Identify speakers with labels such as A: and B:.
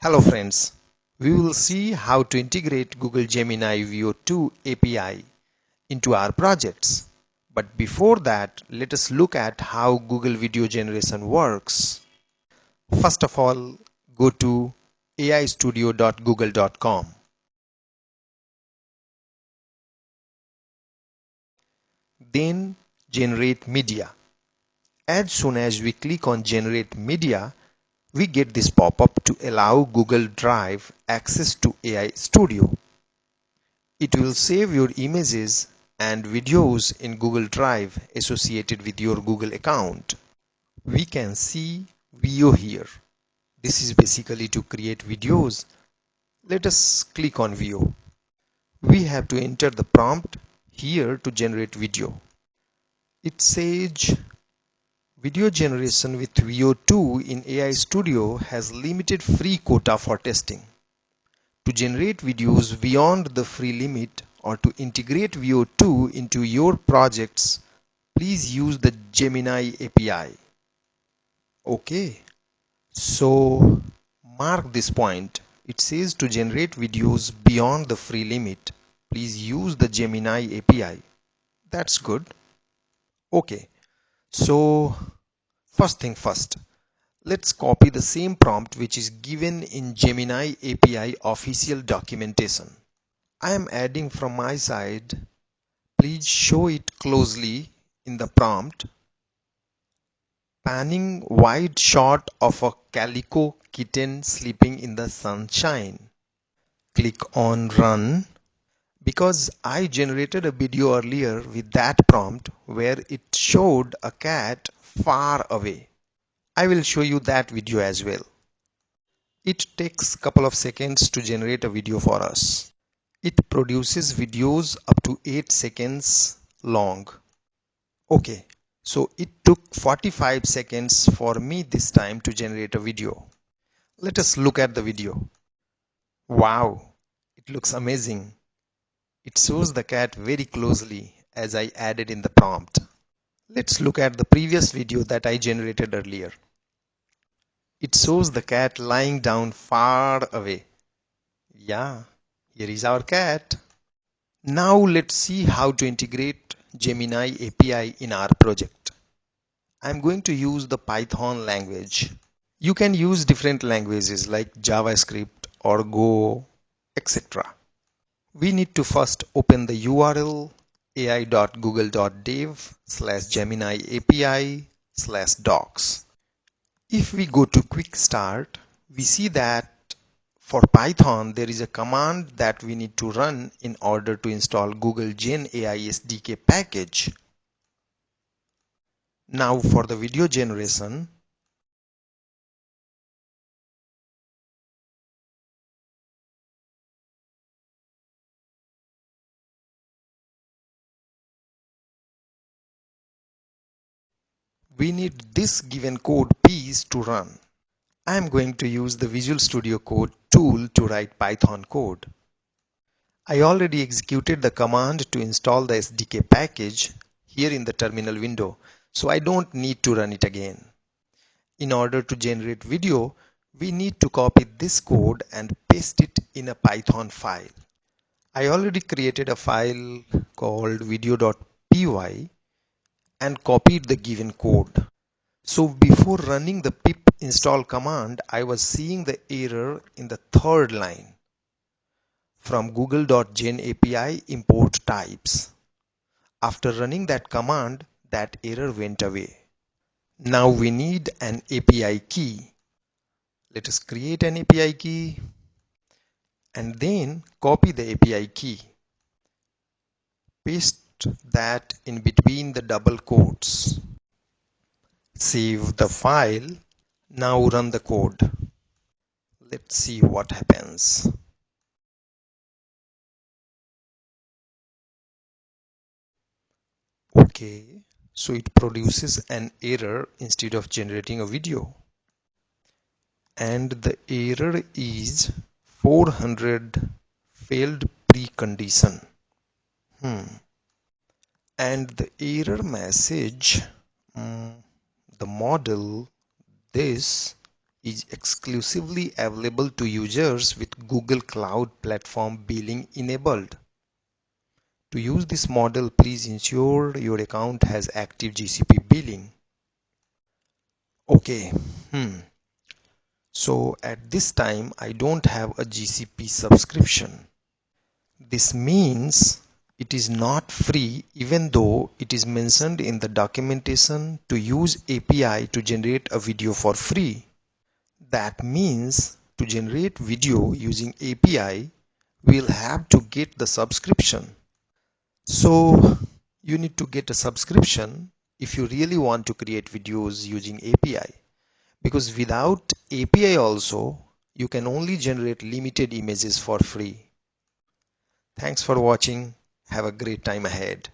A: Hello friends, we will see how to integrate Google Gemini Veo 2 API into our projects. But before that, let us look at how Google video generation works. First of all, go to aistudio.google.com. Then Generate Media. As soon as we click on Generate Media, we get this pop-up to allow Google Drive access to AI Studio. It will save your images and videos in Google Drive associated with your Google account. We can see Veo here. This is basically to create videos. Let us click on Veo. We have to enter the prompt here to generate video. It says video generation with Veo 2 in AI Studio has limited free quota for testing. To generate videos beyond the free limit or to integrate Veo 2 into your projects, please use the Gemini API. Okay, so mark this point. It says to generate videos beyond the free limit, please use the Gemini API. That's good. Okay, so first thing first, let's copy the same prompt which is given in Gemini API official documentation. I am adding from my side. Please show it closely in the prompt. Panning wide shot of a calico kitten sleeping in the sunshine. Click on Run. Because I generated a video earlier with that prompt where it showed a cat far away. I will show you that video as well. It takes a couple of seconds to generate a video for us. It produces videos up to 8 seconds long. Okay, so it took 45 seconds for me this time to generate a video. Let us look at the video. Wow, it looks amazing. It shows the cat very closely as I added in the prompt. Let's look at the previous video that I generated earlier. It shows the cat lying down far away. Yeah, here is our cat. Now let's see how to integrate Gemini API in our project. I'm going to use the Python language. You can use different languages like JavaScript or Go, etc. We need to first open the URL ai.google.dev/Gemini API/docs. If we go to Quick Start, we see that for Python there is a command that we need to run in order to install Google Gen AI SDK package. Now for the video generation, we need this given code piece to run. I am going to use the Visual Studio Code tool to write Python code. I already executed the command to install the SDK package here in the terminal window, so I don't need to run it again. In order to generate video, we need to copy this code and paste it in a Python file. I already created a file called video.py and copied the given code. So before running the pip install command, I was seeing the error in the third line from google.gen API import types. After running that command, that error went away. Now we need an API key. Let us create an API key and then copy the API key. Paste that in between the double quotes. Save the file. Now run the code. Let's see what happens. Okay, so it produces an error instead of generating a video. And the error is 400 failed precondition. And the error message, the model, this is exclusively available to users with Google Cloud Platform billing enabled. To use this model, please ensure your account has active GCP billing. Okay, so at this time I don't have a GCP subscription. This means it is not free even though it is mentioned in the documentation to use API to generate a video for free. That means to generate video using API, we'll have to get the subscription. So you need to get a subscription if you really want to create videos using API, because without API also you can only generate limited images for free. Thanks for watching. Have a great time ahead.